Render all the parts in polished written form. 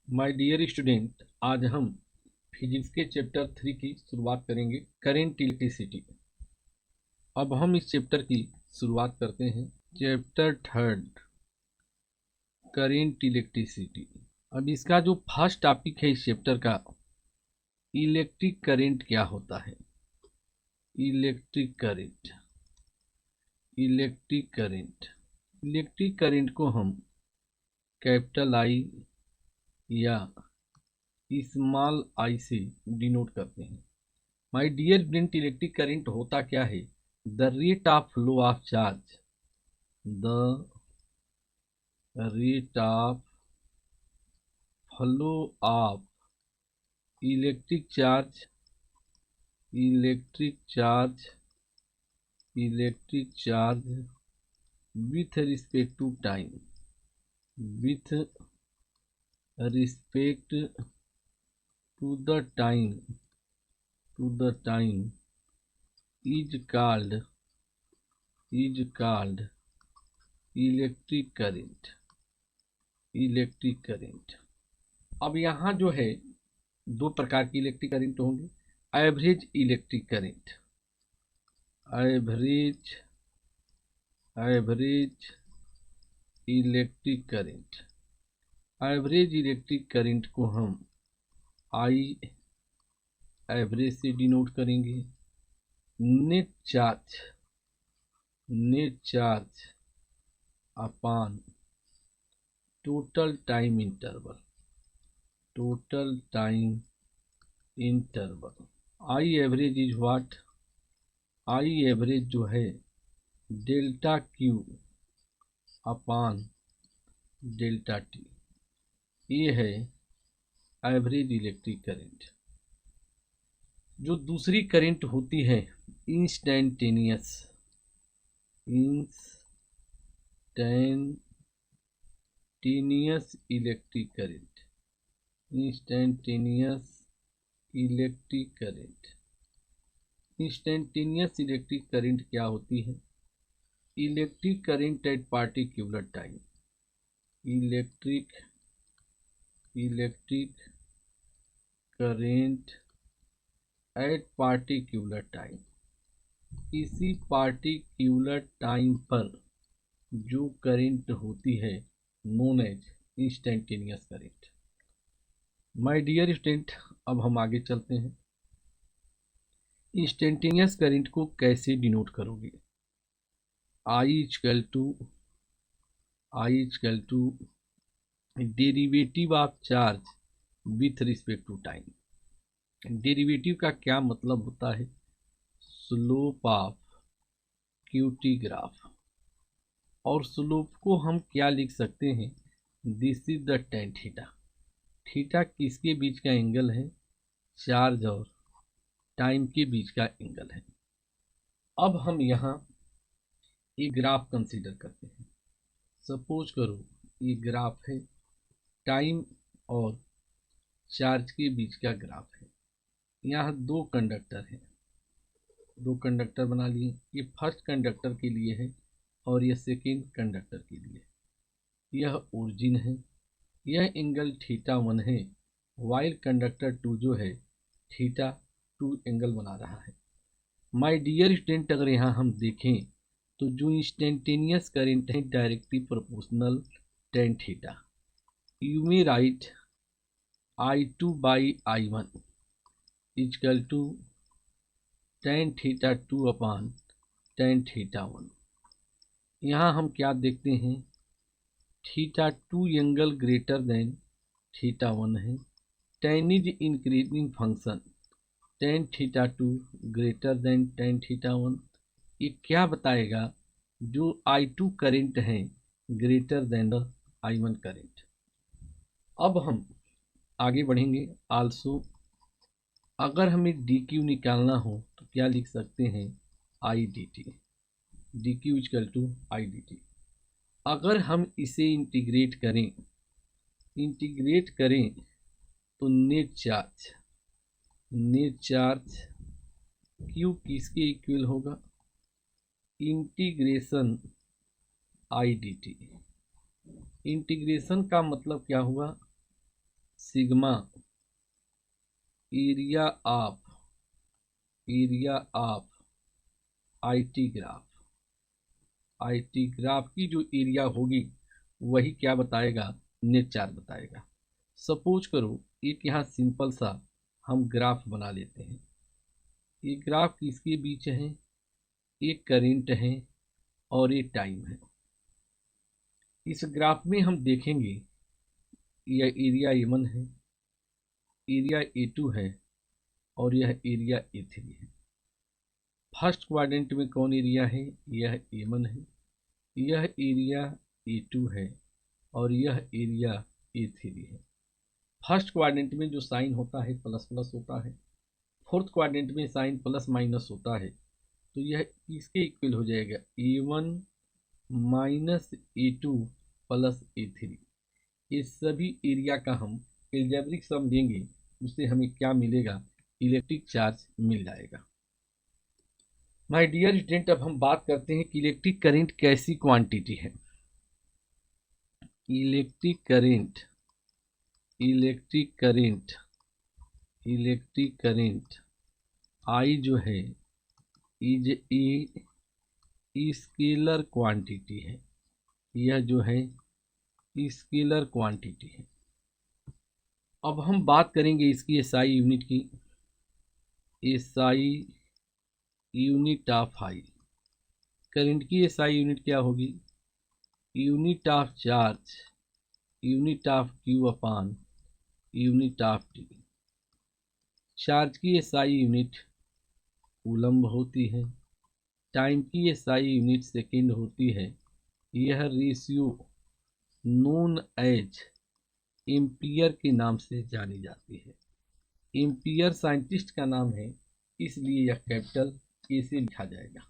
My dear student, आज हम physics के चैप्टर 3 की शुरुआत करेंगे, करेंट इलेक्ट्रिसिटी। अब हम इस चैप्टर की शुरुआत करते हैं। Chapter 3, current electricity. अब इसका जो फर्स्ट टॉपिक है इस चैप्टर का, इलेक्ट्रिक करंट क्या होता है। Electric current, electric current, electric current को हम कैपिटल आई या स्मॉल आई से डिनोट करते हैं। My dear student, electric current होता क्या है? The rate of flow of charge, the rate of flow of electric charge, electric charge, electric charge with respect to time, with respect to the time, to the time is called, is called electric current, electric current. अब यहाँ जो है दो प्रकार की electric current होंगे। Average electric current, average, average electric current. Average electric current को हम आई एवरेज से डिनोट करेंगे। Net charge, net charge upon total time interval, total time interval. I average is what? I average जो है delta Q upon delta T, ये है average electric current. जो दूसरी करंट होती है instantaneous, instantaneous electric current, instantaneous electric current. Instantaneous electric current क्या होती है? Electric current at particular time, electric, electric current at particular time, किसी पार्टिकुलर टाइम पर जो करंट होती है known as instantaneous current. My dear student, अब हम आगे चलते हैं। इंस्टेंटेनियस करंट को कैसे डिनोट करोगे? I equal to, I equal to derivative of charge with respect to time. Derivative का क्या मतलब होता है? Slope of QT graph. और स्लोप को हम क्या लिख सकते हैं? This is the tan theta. Theta किसके बीच का एंगल है? चार्ज और टाइम के बीच का एंगल है। अब हम यहाँ एक ग्राफ कंसीडर करते हैं। सपोज करो ये ग्राफ है, टाइम और चार्ज के बीच का ग्राफ है। यहाँ दो कंडक्टर हैं, दो कंडक्टर बना लिए। ये फर्स्ट कंडक्टर के लिए है और ये सेकेंड कंडक्टर के लिए। यह ओरिजिन है, यह एंगल थीटा 1 है, वाइल कंडक्टर 2 जो है थीटा 2 एंगल बना रहा है। माय डियर स्टूडेंट, अगर यहाँ हम देखें तो जो इंस्टेंटेनियस करंट है directly proportional tan theta. You may write I2 by I1 equal to tan theta 2 upon tan theta 1। यहाँ हम क्या देखते हैं? Theta 2 angle greater than theta 1 है। Tan is increasing function, tan theta 2 greater than tan theta 1। ये क्या बताएगा? जो I2 करंट है greater than the I1 current. अब हम आगे बढ़ेंगे। आल्सो अगर हमें डी क्यू निकालना हो तो क्या लिख सकते हैं? I d t, d q equal to I d t. अगर हम इसे इंटीग्रेट करें, इंटीग्रेट करें तो net charge, net charge q किसके इक्वल होगा? Integration I d t. Integration का मतलब क्या हुआ? Sigma area of IT graph की जो एरिया होगी वही क्या बताएगा, नेट चार्ज बताएगा। सपोज करो एक यहाँ सिंपल सा हम ग्राफ बना लेते हैं। ये ग्राफ किसके बीच है, एक करंट है और एक टाइम है। इस ग्राफ में हम देखेंगे यह एरिया A1 है, एरिया A2 है और यह एरिया A3 है। फर्स्ट क्वाड्रेंट में कौन एरिया है, यह A1 है, यह एरिया A2 है और यह एरिया A3 है। फर्स्ट क्वाड्रेंट में जो साइन होता है प्लस प्लस होता है, फोर्थ क्वाड्रेंट में साइन प्लस माइनस होता है, तो यह इसके इक्वल हो जाएगा A1 minus A2 plus A3। ये सभी एरिया का हम एल्जेब्रिक सम देंगे, उससे हमें क्या मिलेगा, इलेक्ट्रिक चार्ज मिल जाएगा। माय डियर स्टूडेंट, अब हम बात करते हैं कि इलेक्ट्रिक करंट कैसी क्वांटिटी है। इलेक्ट्रिक करंट I जो है इज ए स्केलर क्वांटिटी है। यह जो है स्केलर क्वांटिटी है। अब हम बात करेंगे इसकी SI यूनिट की। SI unit of I, current की SI यूनिट क्या होगी, unit of charge, unit of Q upon unit of T। Charge की SI यूनिट कूलम्ब होती है, टाइम की SI यूनिट सेकेंड होती है। यह रेशियो नोन एज एम्पियर के नाम से जानी जाती है। एम्पियर साइंटिस्ट का नाम है, इसलिए यह कैपिटल ए से लिखा जाएगा।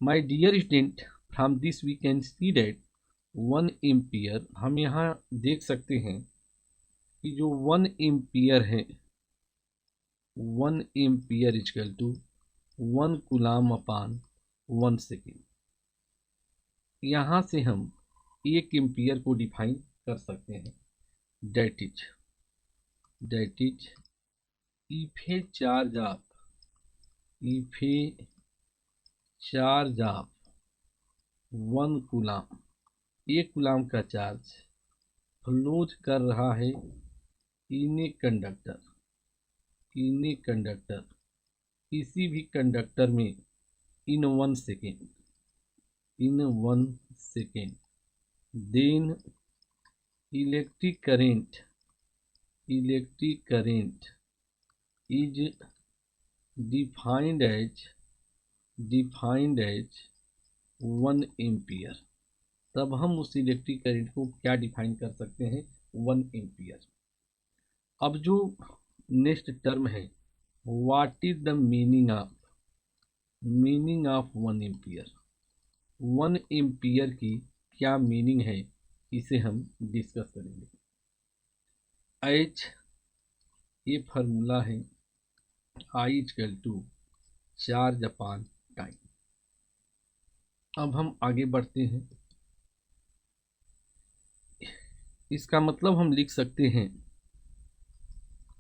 My dear student, from this we can see that 1 ampere, हम यहाँ देख सकते हैं कि जो 1 एम्पियर है, 1 ampere equal to 1 coulomb upon 1 second. यहाँ से हम 1 एम्पियर को डिफाइन कर सकते हैं। That is if a charge of 1 coulomb, 1 coulomb का चार्ज फ्लोज कर रहा है इन ए कंडक्टर, किसी भी कंडक्टर में in 1 second, then electric current is defined as 1 ampere. तब हम उस इलेक्ट्रिक करंट को क्या डिफाइन कर सकते हैं, 1 एम्पियर। अब जो नेक्स्ट टर्म है, what is the meaning of 1 ampere. 1 ampere की क्या मीनिंग है, इसे हम डिस्कस करेंगे। एच ये फार्मूला है, I equal to charge upon time. अब हम आगे बढ़ते हैं। इसका मतलब हम लिख सकते हैं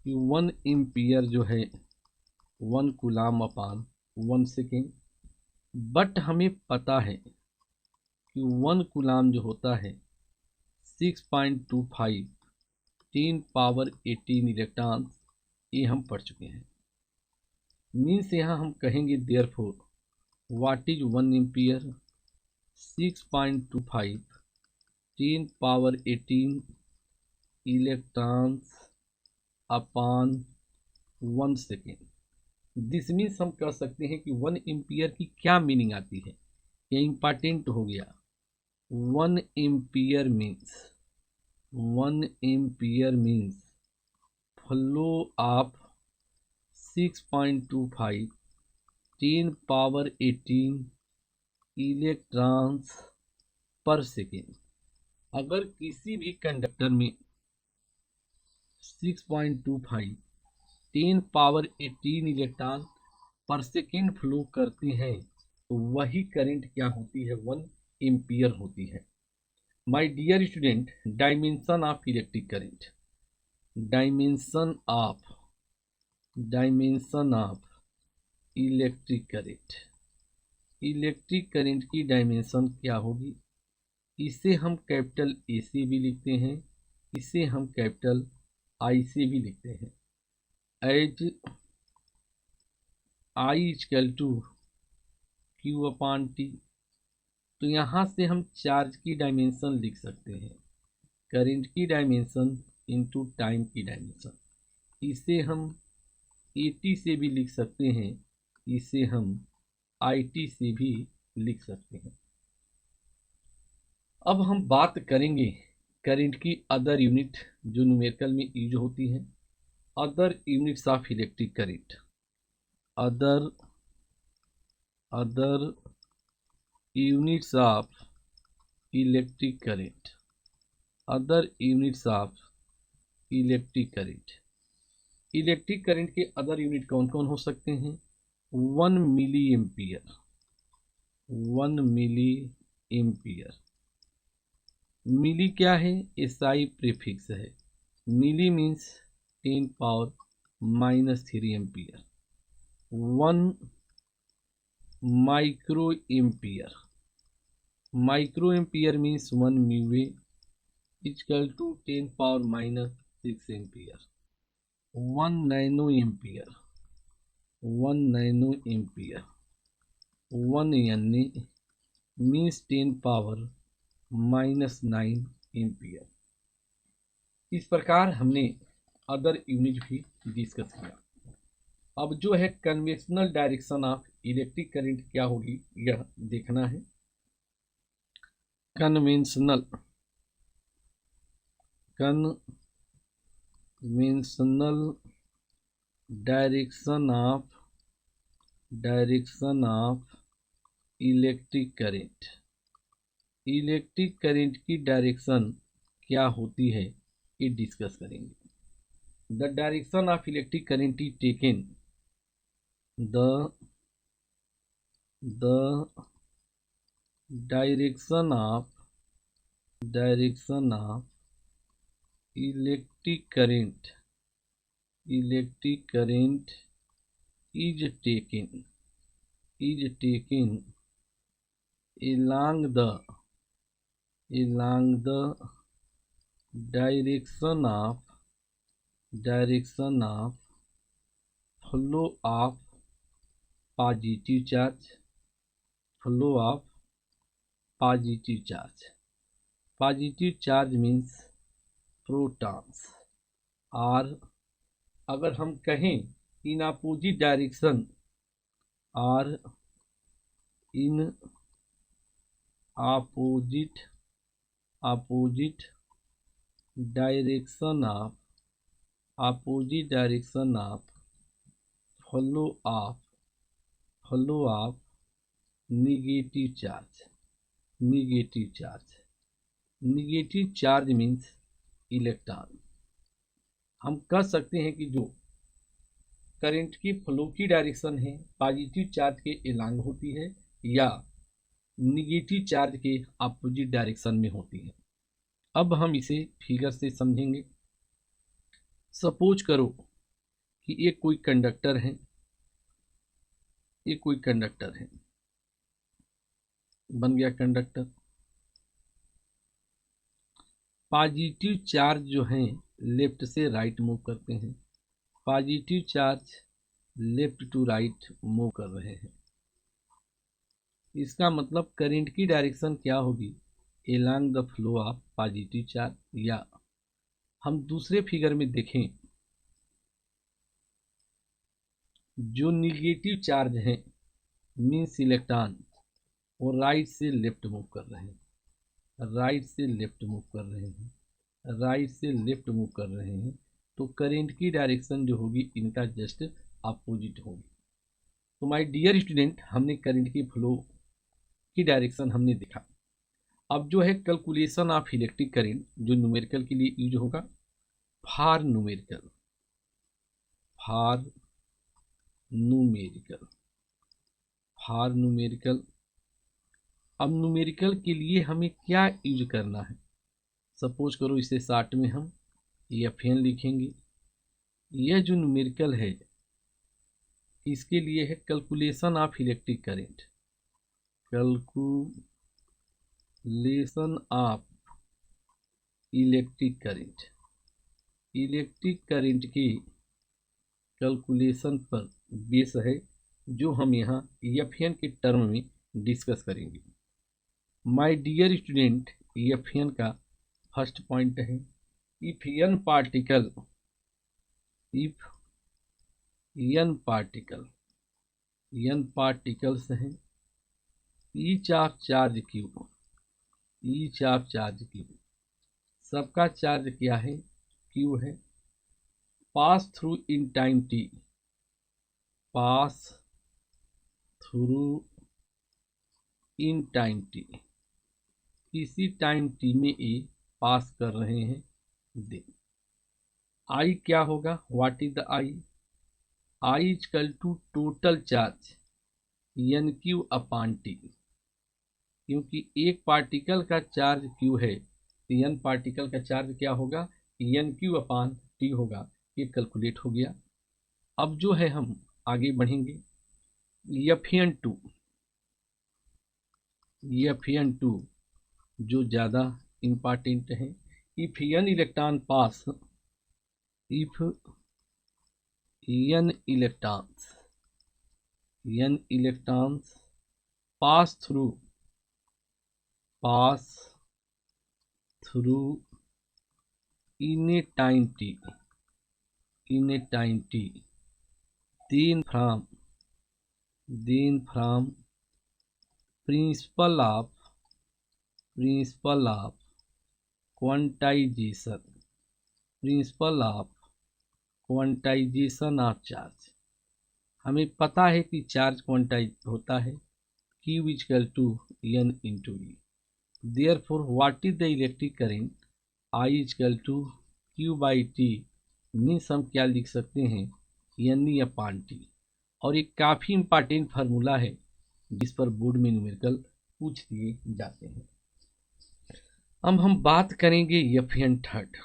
कि 1 एम्पियर जो है 1 कूलम्ब अपान 1 सेकेंड। बट हमें पता है कि 1 कूलम्ब जो होता है 6.25 10 पावर 18 इलेक्ट्रॉन, ये हम पढ़ चुके हैं। मीन्स यहाँ हम कहेंगे therefore what is 1 ampere, 6.25 10 power 18 electrons upon 1 second. This means हम कह सकते हैं कि 1 एम्पियर की क्या मीनिंग आती है, ये इंपॉर्टेंट हो गया। 1 ampere means flow of 6.25 10 power 18 electrons per second. अगर किसी भी कंडक्टर में 6.25 10 पावर 18 इलेक्ट्रॉन पर सेकेंड फ्लो करती हैं, तो वही करंट क्या होती है, 1 एम्पियर होती है। My dear student, dimension of electric current. Dimension of electric current. Electric current की डायमेंशन क्या होगी? इसे हम कैपिटल ए से भी लिखते हैं, इसे हम कैपिटल आई से भी लिखते हैं। As I equal to q upon t. तो यहाँ से हम चार्ज की डायमेंशन लिख सकते हैं, करंट की डायमेंशन इनटू टाइम की डायमेंशन। इसे हम एटी से भी लिख सकते हैं, इसे हम आईटी से भी लिख सकते हैं। अब हम बात करेंगे करंट की अदर यूनिट जो न्यूमेरिकल में यूज होती हैं। Other units of electric current, other units of electric current, other units of electric current. Electric current के अदर यूनिट कौन कौन हो सकते हैं? 1 मिली एम्पियर, 1 मिली एम्पियर। मिली क्या है? एसआई प्रीफिक्स है। Milli means 10 power -3 ampere. 1 micro ampere, micro ampere means 1 mu A equal to 10 power -6 ampere. 1 nano ampere, 1 nano ampere, 1 N means 10 power -9 ampere. इस प्रकार हमने अदर यूनिट भी डिस्कस किया। अब जो है conventional direction of electric current क्या होगी यह देखना है। Conventional direction of electric current. Electric current की डायरेक्शन क्या होती है ये डिस्कस करेंगे। The direction of electric current is taken, the direction of electric current is taken along the direction of flow of positive charge, flow of positive charge। Positive charge means protons. और अगर हम कहें in opposite direction और in opposite direction of flow of negative charge means electron. हम कह सकते हैं कि जो करंट की फ्लो की डायरेक्शन है पॉजिटिव चार्ज के एलांग होती है या निगेटिव चार्ज के अपोजिट डायरेक्शन में होती है। अब हम इसे फिगर से समझेंगे। सपोज करो कि ये कोई कंडक्टर है, बन गया कंडक्टर। पॉजिटिव चार्ज जो हैं लेफ्ट से राइट मूव करते हैं, positive charge left to right move कर रहे हैं। इसका मतलब करंट की डायरेक्शन क्या होगी? Along the flow of positive charge. या हम दूसरे फिगर में देखें, जो निगेटिव चार्ज हैं मीन्स इलेक्ट्रॉन, वो राइट से लेफ्ट मूव कर रहे हैं, राइट से लेफ्ट मूव कर रहे हैं। तो करंट की डायरेक्शन जो होगी इनका जस्ट अपोजिट होगी। तो माय डियर स्टूडेंट, हमने करंट की फ्लो की डायरेक्शन हमने देखा। अब जो है कैलकुलेशन ऑफ इलेक्ट्रिक करंट जो न्यूमेरिकल के लिए यूज होगा, फॉर न्यूमेरिकल। अब न्यूमेरिकल के लिए हमें क्या यूज करना है? सपोज करो इसे शॉर्ट में हम Fn लिखेंगे। यह जो न्यूमेरिकल है इसके लिए है calculation of electric current, calculation of electric current, electric current की कैलकुलेशन पर बेस है जो हम यहाँ Fn के टर्म में डिस्कस करेंगे। माय डियर स्टूडेंट, Fn का फर्स्ट पॉइंट है इफ n पार्टिकल्स हैं ईच ऑफ चार्ज क्यू, सबका चार्ज क्या है, क्यू है, पास through in time t, pass through in time t, किसी टाइम t में ए पास कर रहे हैं। दे आई क्या होगा, what is the I equal to total charge n q upon t, क्योंकि एक पार्टिकल का चार्ज क्यू है तो एन पार्टिकल का चार्ज क्या होगा, एन क्यू अपान टी होगा। ये कैलकुलेट हो गया। अब जो है हम आगे बढ़ेंगे। Fn2 जो ज़्यादा इम्पॉर्टेंट है। If n electrons pass through in a time t, then from principle of quantization of charge. हमें पता है कि चार्ज क्वांटाइज होता है Q equal to n into E। Therefore what is the electric current, I equal to Q by t, means हम क्या लिख सकते हैं, N अपान टी। और ये काफ़ी इम्पॉर्टेंट फार्मूला है जिस पर बोर्ड में न्यूमेरिकल पूछ दिए जाते हैं। अब हम बात करेंगे Fn third.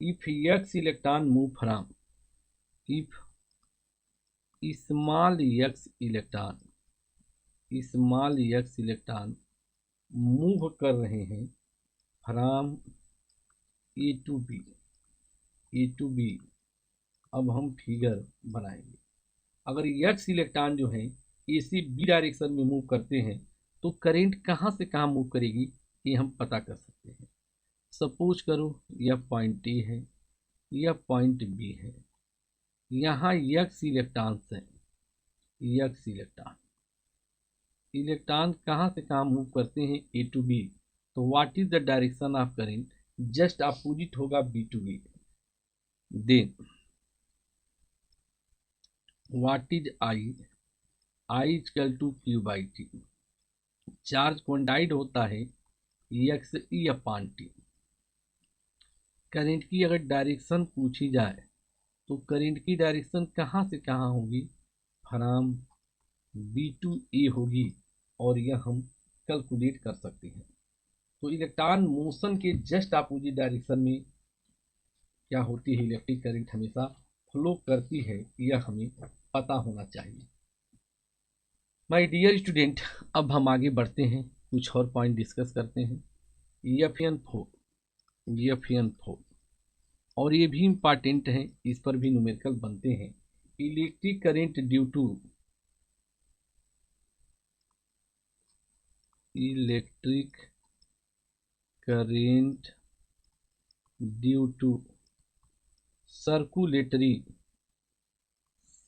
If x electron move from, if small x electron move कर रहे हैं फ्रॉम ए टू बी, अब हम फिगर बनाएंगे। अगर x इलेक्ट्रॉन जो है ए से बी डायरेक्शन में मूव करते हैं तो करंट कहाँ से कहाँ मूव करेगी ये हम पता कर सकते हैं। सपोज करो यह पॉइंट ए है, यह पॉइंट बी है, यहाँ x इलेक्ट्रॉन्स हैं। इलेक्ट्रॉन कहाँ से कहाँ मूव करते हैं, ए टू बी, तो what is the direction of current, just opposite होगा B to B. Then what is I equal to Q by T. Charge quantised होता है X E upon T. Current की अगर direction पूछी जाए तो current की डायरेक्शन कहाँ से कहाँ होगी, फ्रॉम बी टू ए होगी, और यह हम कैलकुलेट कर सकते हैं। तो इलेक्ट्रॉन मोशन के जस्ट अपोजिट डायरेक्शन में क्या होती है, इलेक्ट्रिक करंट हमेशा फ्लो करती है, यह हमें पता होना चाहिए। माय डियर स्टूडेंट, अब हम आगे बढ़ते हैं, कुछ और पॉइंट डिस्कस करते हैं। Fn4 और ये भी इम्पॉर्टेंट है, इस पर भी न्यूमेरिकल बनते हैं। Electric current due to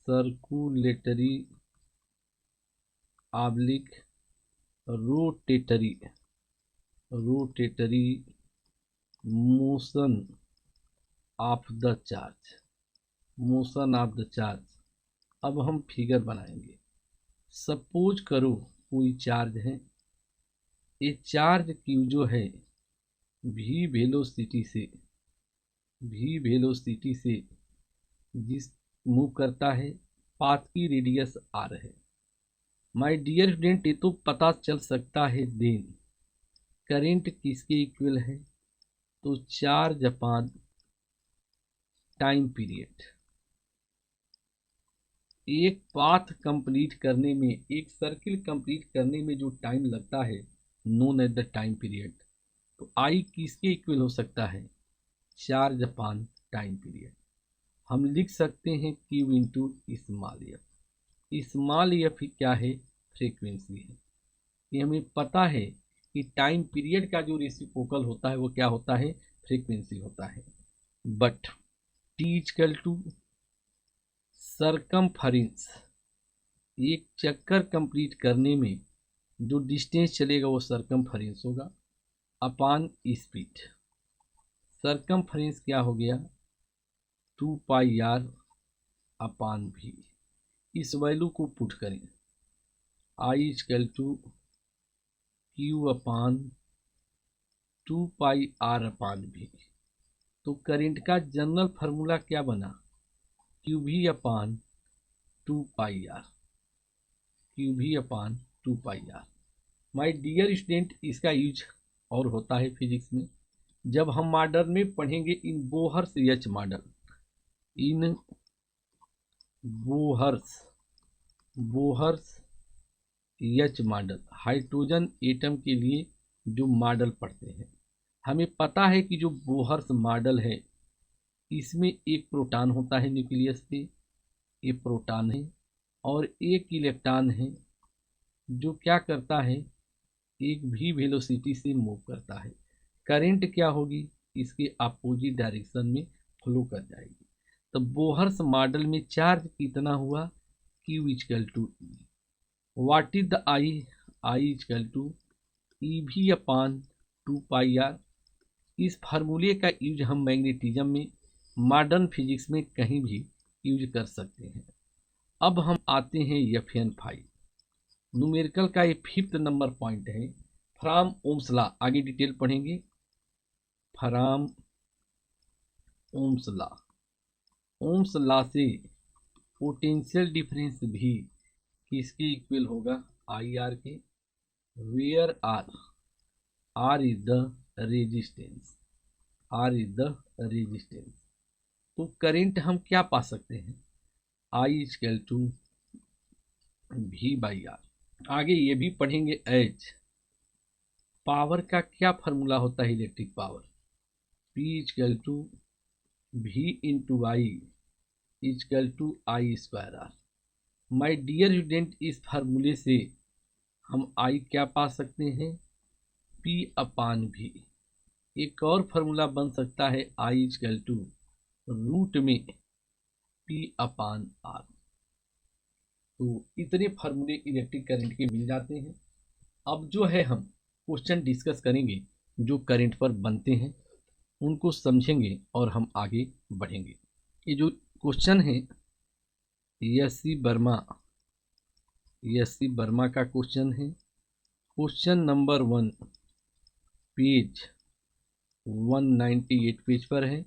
circulatory oblique rotatory motion of the charge. अब हम फिगर बनाएंगे। सपोज करो कोई चार्ज है, ये चार्ज क्यू जो है v वेलोसिटी से जिस मूव करता है, पाथ की रेडियस r है। माय डियर स्टूडेंट, ये तो पता चल सकता है। देन करंट किसके इक्वल है, तो 4 जापान टाइम पीरियड। एक पाथ कंप्लीट करने में, एक सर्किल कंप्लीट करने में जो टाइम लगता है known at the time period, तो आई किसके इक्वल हो सकता है? 4 जापान टाइम पीरियड। हम लिख सकते हैं Q into small F. Small F क्या है? फ्रीक्वेंसी है। ये हमें पता है कि टाइम पीरियड का जो रेसिप्रोकल होता है वो क्या होता है? फ्रीक्वेंसी होता है। But t equal to circumference, एक चक्कर कंप्लीट करने में जो डिस्टेंस चलेगा वो सरकमफरेंस होगा अपान स्पीड। सरकमफरेंस क्या हो गया? 2πr अपान भी। इस वैल्यू को पुट करें, I equal to Q upon 2πr upon भी। तो करंट का जनरल फार्मूला क्या बना? क्यू भी अपान 2πr, क्यू भी upon 2πr। My dear student, इसका यूज और होता है फिजिक्स में, जब हम मॉडल में पढ़ेंगे in Bohr's H model, in Bohr's H model, hydrogen atom के लिए जो मॉडल पढ़ते हैं, हमें पता है कि जो बोहर्स मॉडल है इसमें एक प्रोटॉन होता है न्यूक्लियस पे, ये प्रोटॉन है, और एक इलेक्ट्रॉन है जो क्या करता है? एक भी वेलोसिटी से मूव करता है। करंट क्या होगी? इसके अपोजिट डायरेक्शन में फ्लो कर जाएगी। तो बोहर्स मॉडल में चार्ज कितना हुआ? Q equal to E। What is the I? I equal to EV upon 2πr। इस फार्मूले का यूज हम मैग्नेटिज्म में, मॉडर्न फिजिक्स में कहीं भी यूज कर सकते हैं। अब हम आते हैं FN5 न्यूमेरिकल का। ये 5th नंबर पॉइंट है, फ्रॉम ओम्स लॉ। आगे डिटेल पढ़ेंगे। From Ohm's law, Ohm's law से पोटेंशियल डिफरेंस भी किसके इक्वल होगा? IR के। Where R is the resistance, R is the resistance. तो करंट हम क्या पा सकते हैं? I equal to V/R। आगे ये भी पढ़ेंगे एच। पावर का क्या फार्मूला होता है? Electric power P equal to V into I equal to I²R। My dear student, इस फार्मूले से हम I क्या पा सकते हैं? P अपान V। एक और फार्मूला बन सकता है I इक्वल टू रूट में P अपान R। तो इतने फार्मूले इलेक्ट्रिक करंट के मिल जाते हैं। अब जो है हम क्वेश्चन डिस्कस करेंगे जो करंट पर बनते हैं, उनको समझेंगे और हम आगे बढ़ेंगे। ये जो क्वेश्चन है यसी वर्मा का क्वेश्चन है। क्वेश्चन नंबर 1 पेज 198 पेज पर है,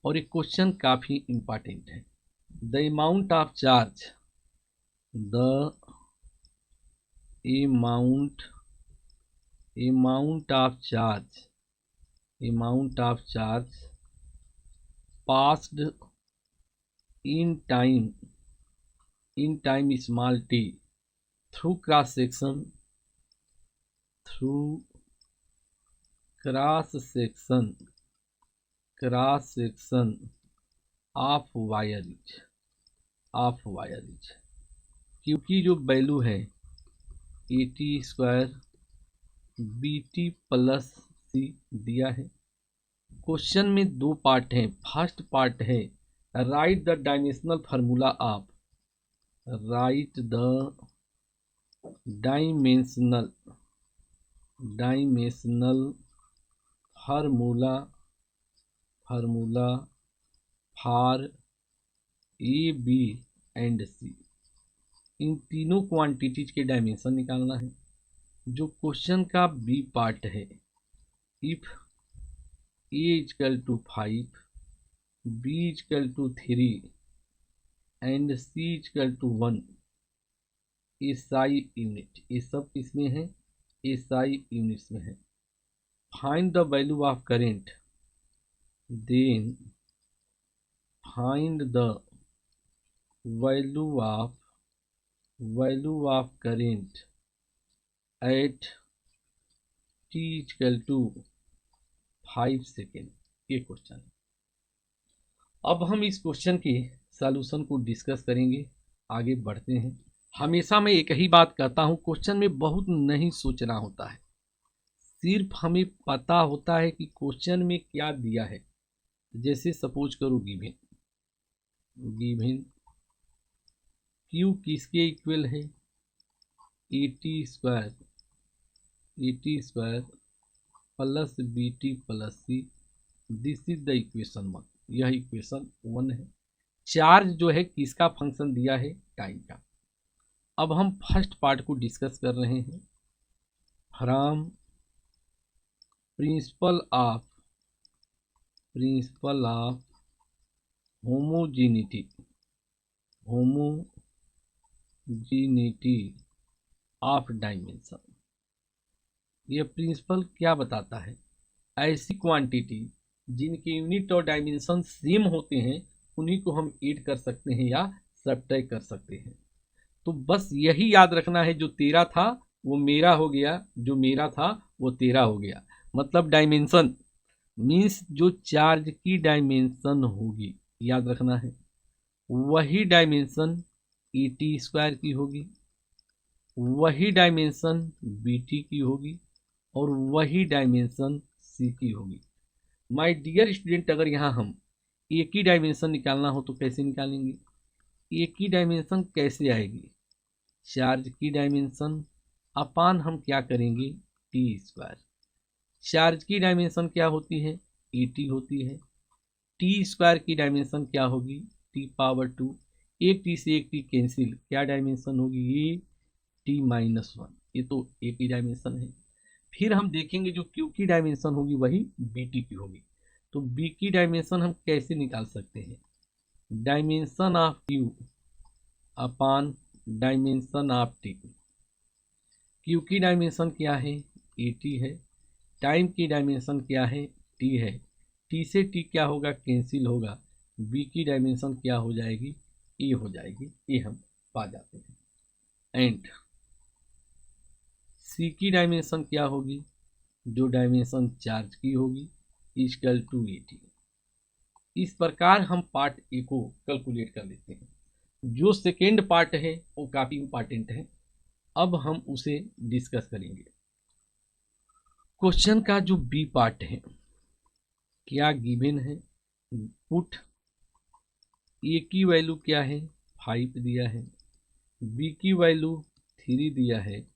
और ये क्वेश्चन काफ़ी इम्पॉर्टेंट है। The amount of charge, the amount of charge passed in time small t through cross section of wire is, क्योंकि जो वैल्यू है 80² BT प्लस C दिया है। क्वेश्चन में दो पार्ट हैं। फर्स्ट पार्ट है write the dimensional formula of, write the dimensional formula for A B and C. इन तीनों क्वांटिटीज के डायमेंशन निकालना है। जो क्वेश्चन का बी पार्ट है, if A equal to 5, B equal to 3 and C equal to 1, SI unit, ये सब इसमें है, एसआई यूनिट्स में है। Find the value of current then find the value of current at t equal to 5 second. ये question. अब हम इस क्वेश्चन के सॉल्यूशन को डिस्कस करेंगे। आगे बढ़ते हैं। हमेशा मैं एक ही बात कहता हूँ, क्वेश्चन में बहुत नहीं सोचना होता है, सिर्फ हमें पता होता है कि क्वेश्चन में क्या दिया है। जैसे सपोज करो गिवन क्यू किसके इक्वल है, a t square plus b t plus c. This is the equation 1। यह इक्वेशन 1 है। चार्ज जो है किसका फंक्शन दिया है, टाइम का। अब हम फर्स्ट पार्ट को डिस्कस कर रहे हैं। From principle of homogeneity of dimension. यह प्रिंसिपल क्या बताता है, ऐसी क्वांटिटी जिनके यूनिट और डायमेंशन सेम होते हैं उन्हीं को हम ऐड कर सकते हैं या सब्ट्रैक्ट कर सकते हैं। तो बस यही याद रखना है, जो तेरा था वो मेरा हो गया, जो मेरा था वो तेरा हो गया। मतलब डायमेंशन मीन्स जो चार्ज की डायमेंशन होगी, याद रखना है, वही डायमेंशन ए टी स्क्वायर की होगी, वही डायमेंशन बी टी की होगी और वही डायमेंशन सी की होगी। माय डियर स्टूडेंट, अगर यहाँ हम एक ही डायमेंशन निकालना हो तो कैसे निकालेंगे? एक ही डायमेंशन कैसे आएगी? चार्ज की डायमेंशन अपान हम क्या करेंगे, टी स्क्वायर। चार्ज की डायमेंशन क्या होती है, ए टी होती है। टी स्क्वायर की डायमेंशन क्या होगी, टी पावर 2। एक टी से एक टी कैंसिल, क्या डायमेंशन होगी, ये टी माइनस 1। ये तो एक ही डायमेंशन है। फिर हम देखेंगे जो क्यू की डायमेंशन होगी वही बी टी की होगी। तो बी की डायमेंशन हम कैसे निकाल सकते हैं, dimension of Q upon dimension of T. Q की डायमेंशन क्या है, ए टी है। टाइम की डायमेंशन क्या है, टी है। टी से टी क्या होगा, कैंसिल होगा। बी की डायमेंशन क्या हो जाएगी, ए हो जाएगी। ये हम पा जाते हैं। एंड सी की डायमेंशन क्या होगी, जो डायमेंशन चार्ज की होगी, इक्वल टू ए टी। इस प्रकार हम पार्ट ए को कैलकुलेट कर लेते हैं। जो सेकेंड पार्ट है वो काफ़ी इंपॉर्टेंट है, अब हम उसे डिस्कस करेंगे। क्वेश्चन का जो बी पार्ट है, क्या गिवन है, पुट ए की वैल्यू क्या है, 5 दिया है, बी की वैल्यू 3 दिया है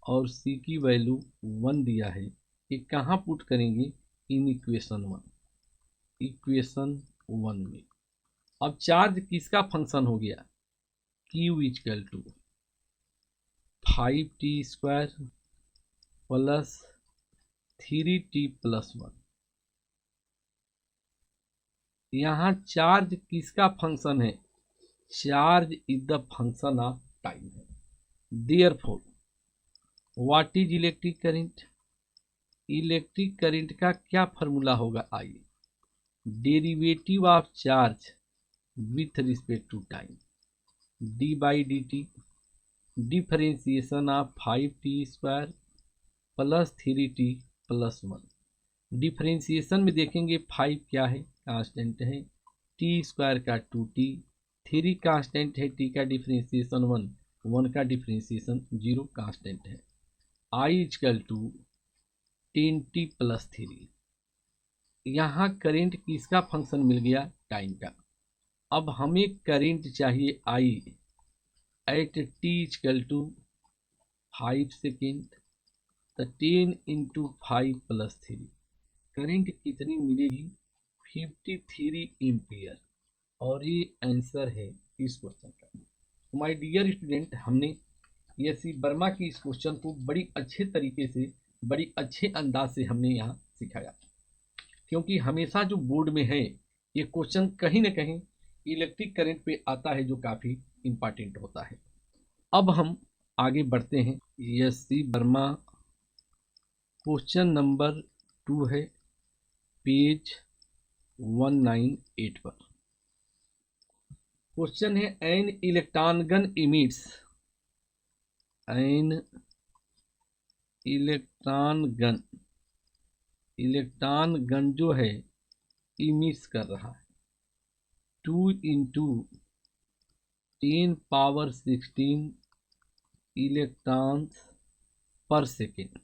और सी की वैल्यू 1 दिया है। ये कहाँ पुट करेंगे, इन इक्वेशन 1 में। अब चार्ज किसका फंक्शन हो गया, Q equal to 5t square plus 3t plus 1। यहाँ चार्ज किसका फंक्शन है, charge is the function of time है। Therefore what is electric current, electric current का क्या फॉर्मूला होगा, आइए, derivative of charge with respect to time, D by D T, differentiation of 5t square plus 3t plus 1। Differentiation में देखेंगे 5 क्या है, constant है, टी स्क्वायर का 2t, 3 कांस्टेंट है, टी का डिफरेंशिएशन 1, 1 का डिफरेंशिएशन 0 कांस्टेंट है। I equal to 10t plus 3। यहाँ करेंट किसका फंक्शन मिल गया, टाइम का। अब हमें करेंट चाहिए I at T equal to 5 second, तो 10 इंटू 5 प्लस 3, करेंट कितनी मिलेगी, 53 एम्पियर। और ये आंसर है इस क्वेश्चन का। माय डियर स्टूडेंट, हमने एस वर्मा की इस क्वेश्चन को बड़ी अच्छे तरीके से, बड़ी अच्छे अंदाज से हमने यहाँ सिखाया, क्योंकि हमेशा जो बोर्ड में है ये क्वेश्चन कहीं ना कहीं इलेक्ट्रिक करंट पे आता है, जो काफ़ी इम्पॉर्टेंट होता है। अब हम आगे बढ़ते हैं। एस वर्मा क्वेश्चन नंबर 2 है, पेज 198 पर। क्वेश्चन है an electron gun emits, an electron gun जो है इमिट्स कर रहा है 2 into 10⁻16 electrons per second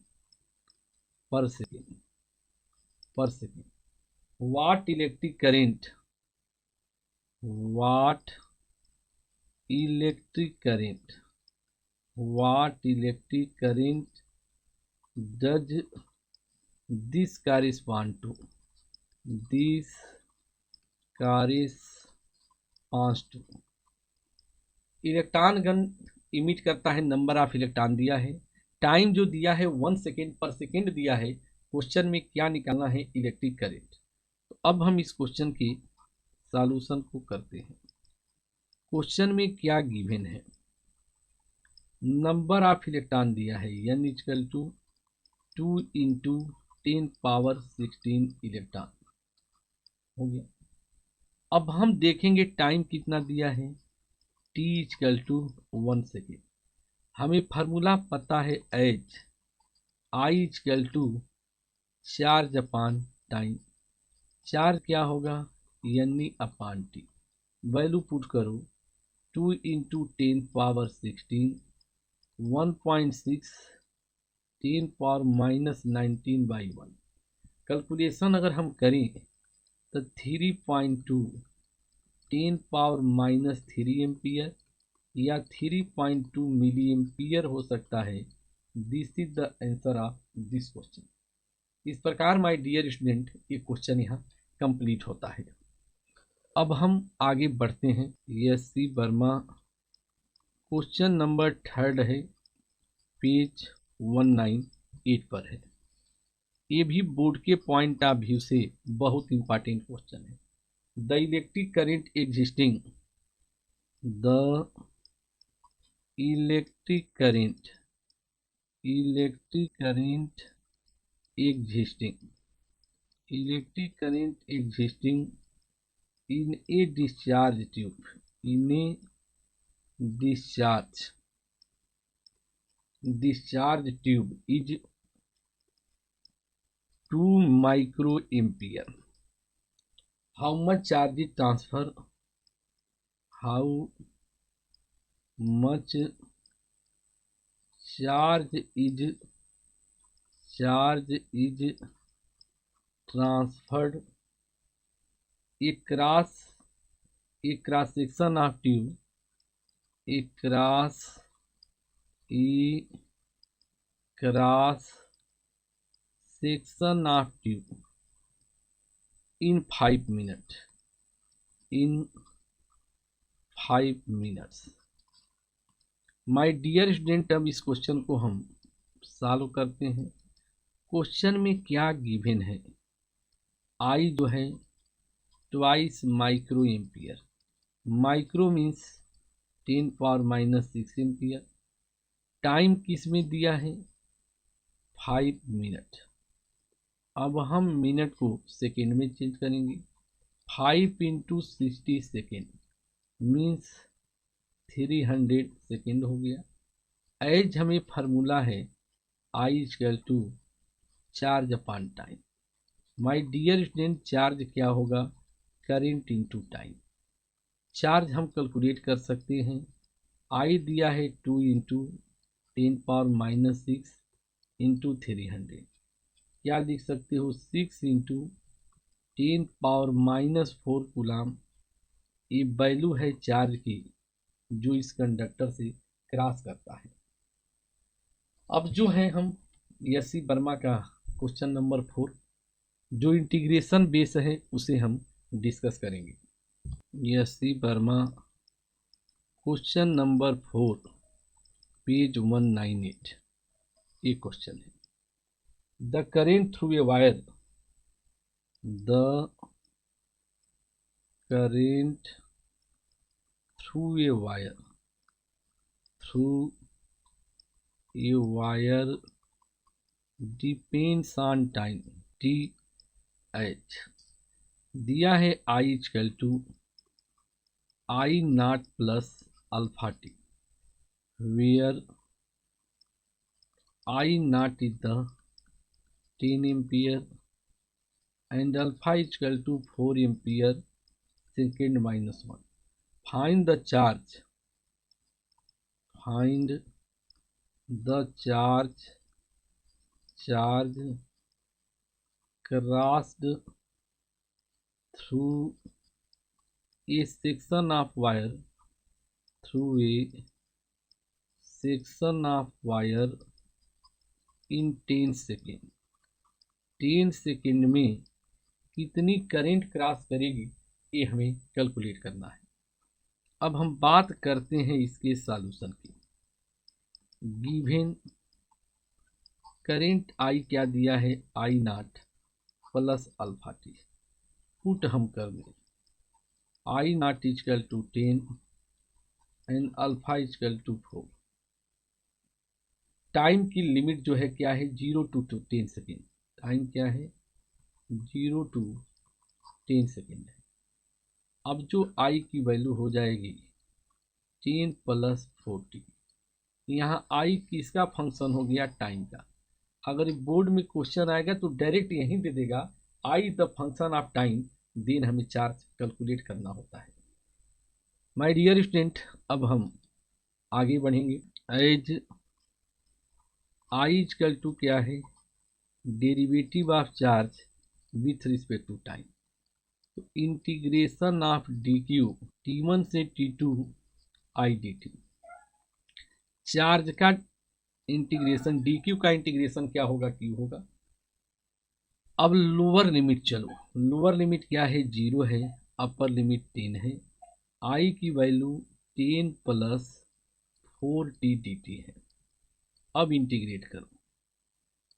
what electric current does this correspond to electron gun emit करता है, नंबर ऑफ इलेक्ट्रॉन दिया है, टाइम जो दिया है 1 सेकेंड पर सेकेंड दिया है, क्वेश्चन में क्या निकालना है, इलेक्ट्रिक करंट। तो अब हम इस क्वेश्चन के सॉल्यूशन को करते हैं। क्वेश्चन में क्या गिवन है, नंबर ऑफ इलेक्ट्रॉन दिया है n equal to 2 into 10⁻16 electron हो गया। अब हम देखेंगे टाइम कितना दिया है, t इक्वल टू 1 सेकेंड। हमें फार्मूला पता है एच I equal to charge upon time, charge क्या होगा यानी अपान टी, वैल्यू पुट करो 2 इंटू 10⁻16 1.6 10⁻−19/1। कैलकुलेशन अगर हम करें तो 3.2 10⁻−3 एम्पियर या 3.2 मिली एम्पियर हो सकता है। This is the answer of this question. इस प्रकार माय डियर स्टूडेंट ये क्वेश्चन यहाँ कंप्लीट होता है। अब हम आगे बढ़ते हैं। SC वर्मा क्वेश्चन नंबर 3 है, पेज 198 पर है। ये भी बोर्ड के पॉइंट ऑफ व्यू से बहुत इंपॉर्टेंट क्वेश्चन है। The electric current existing, the electric current existing in a discharge tube, is 2 microampere. How much charge is transferred across section of tube, section of tube in 5 minutes. My dear student, अब इस question को हम solve करते हैं। Question में क्या given है, आई जो है twice micro ampere, micro means 10⁻⁻6 ampere, time किस में दिया है 5 मिनट। अब हम मिनट को सेकेंड में चेंज करेंगे, 5 इंटू 60 सेकेंड मीन्स 300 सेकेंड हो गया। एज हमें फार्मूला है I equal to charge upon time. My dear student, charge क्या होगा करंट इंटू टाइम। चार्ज हम कैलकुलेट कर सकते हैं, I दिया है 2 इंटू 10⁻⁻6 इंटू 300, क्या लिख सकते हो 6 इंटू 10⁻⁻4 कूलाम। ये वैल्यू है चार्ज की जो इस कंडक्टर से क्रॉस करता है। अब जो है हम SC वर्मा का क्वेश्चन नंबर 4 जो इंटीग्रेशन बेस है उसे हम डिस्कस करेंगे। SC Verma question number 4 page 198, ये क्वेश्चन है, the current through a wire, depends on time TH दिया है I equal to I naught plus alpha T, where I naught is the 10 ampere and alpha is equal to 4 ampere second minus 1. Find the charge. Find the charge crossed through a section of wire in 10 seconds. 10 second में कितनी current cross करेगी ये हमें calculate करना है। अब हम बात करते हैं इसके सॉल्यूशन की। गिवन करंट आई क्या दिया है, I naught plus alpha T, put हम कर दें I naught equal to 10 and alpha equal to 4। Time की लिमिट जो है क्या है, 0 to 10 सेकेंड। टाइम क्या है, 0 to 10 सेकेंड है। अब जो आई की वैल्यू हो जाएगी 10 प्लस 40। यहाँ आई किसका फंक्शन हो गया, टाइम का। अगर बोर्ड में क्वेश्चन आएगा तो डायरेक्ट यहीं दे देगा I the function of time, then हमें चार्ज कैलकुलेट करना होता है। माय डियर स्टूडेंट, अब हम आगे बढ़ेंगे। एज आई इक्वल टू क्या है, derivative of charge with respect to time. तो integration of d q T1 से T2 i d t. Charge का इंटीग्रेशन, डी क्यू का इंटीग्रेशन क्या होगा, क्यू होगा। अब लोअर लिमिट चलो, लोअर लिमिट क्या है, 0 है, अपर लिमिट 10 है। आई की वैल्यू 10 प्लस 4t dt है। अब इंटीग्रेट करो,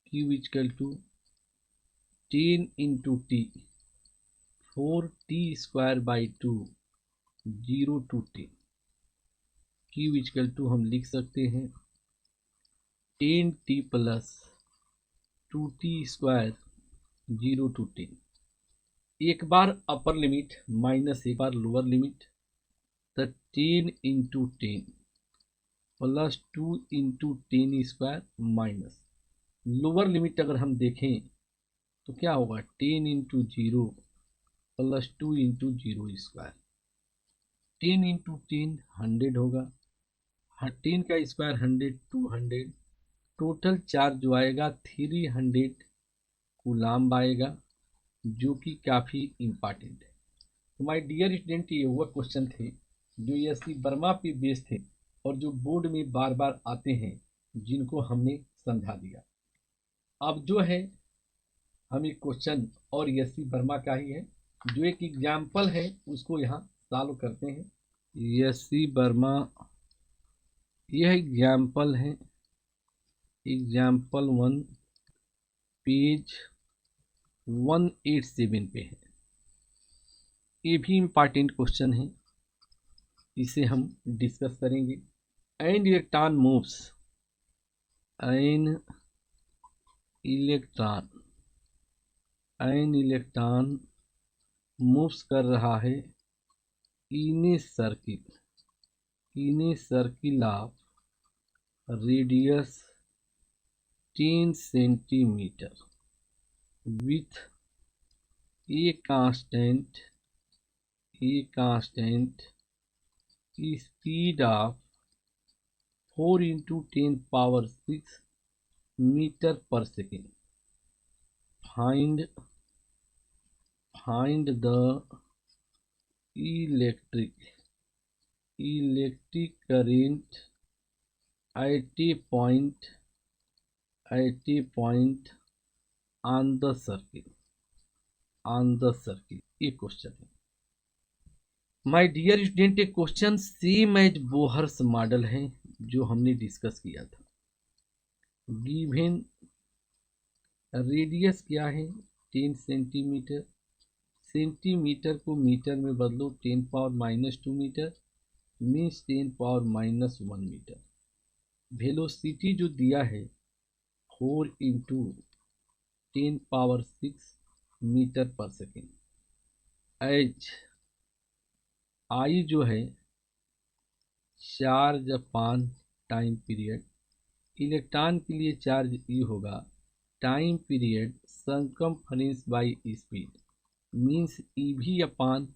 q equal to 10 into t, 4t square by 2, 0 to 10। Q equal to हम लिख सकते हैं 10t plus 2t square 0 to 10। एक बार अपर लिमिट माइनस एक बार लोअर लिमिट, तो 10 into 10 plus 2 into 10 square minus lower limit अगर हम देखें तो क्या होगा, 10 into 0 plus 2 into 0 square. 10 into 10 100 होगा, 10 का स्क्वायर 100, 200। टोटल चार्ज जो आएगा 300 कूलाम्ब आएगा, जो कि काफ़ी इम्पॉर्टेंट है। तो माय डियर स्टूडेंट, ये वो क्वेश्चन थे जो एससी वर्मा पे बेस्ड थे और जो बोर्ड में बार बार आते हैं, जिनको हमने समझा दिया। अब जो है हम एक क्वेश्चन और एससी वर्मा का ही है, जो एक एग्जाम्पल है उसको यहाँ सॉल्व करते हैं। एससी वर्मा, यह एग्जाम्पल है, एग्जाम्पल 1 पेज 187 पे है। ये भी इम्पॉर्टेंट क्वेश्चन है, इसे हम डिस्कस करेंगे। And electron moves, an electron moves कर रहा है in a circle of radius 10 centimetre with a constant speed of 4 into 10 power 6 meter per second. Find the electric current at a point on the circle। ये question है my dear student. एक question same as Bohr's model है जो हमने discuss किया था। Given radius क्या है, 10 सेंटीमीटर। सेंटीमीटर को मीटर में बदलो, 10 power minus 2 metre means 10 power minus 1 metre. Velocity जो दिया है 4 into 10 power 6 metre per second. एच आई जो है charge upon time period, electron के लिए चार्ज ई होगा time period circumference by speed means e भी upon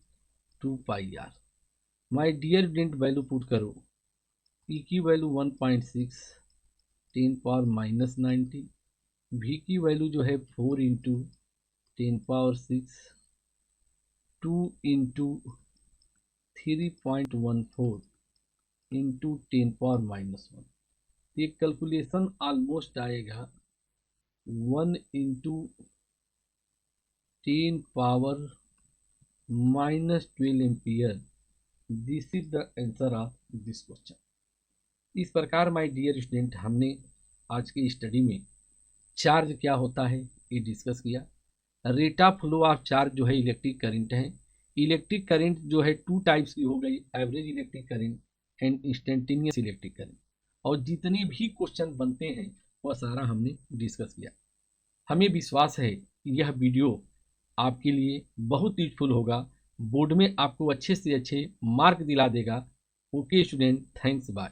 2πr। My dear student value put करो, ई की वैल्यू 1.6 10⁻⁻90, वी की वैल्यू जो है 4 इंटू 10⁻6 2 इंटू 3.14 इंटू 10⁻⁻1। ये कैलकुलेशन ऑलमोस्ट आएगा 1 into 10⁻⁻12 ampere. This is the answer of this question. इस प्रकार माय डियर स्टूडेंट हमने आज की स्टडी में चार्ज क्या होता है ये डिस्कस किया। Rate of flow of charge जो है इलेक्ट्रिक करंट है। इलेक्ट्रिक करंट जो है 2 टाइप्स की हो गई, average electric current and instantaneous electric current. और जितने भी क्वेश्चन बनते हैं वह सारा हमने डिस्कस किया। हमें विश्वास है कि यह वीडियो आपके लिए बहुत यूजफुल होगा, बोर्ड में आपको अच्छे से अच्छे मार्क दिला देगा। Okay student, thanks, bye.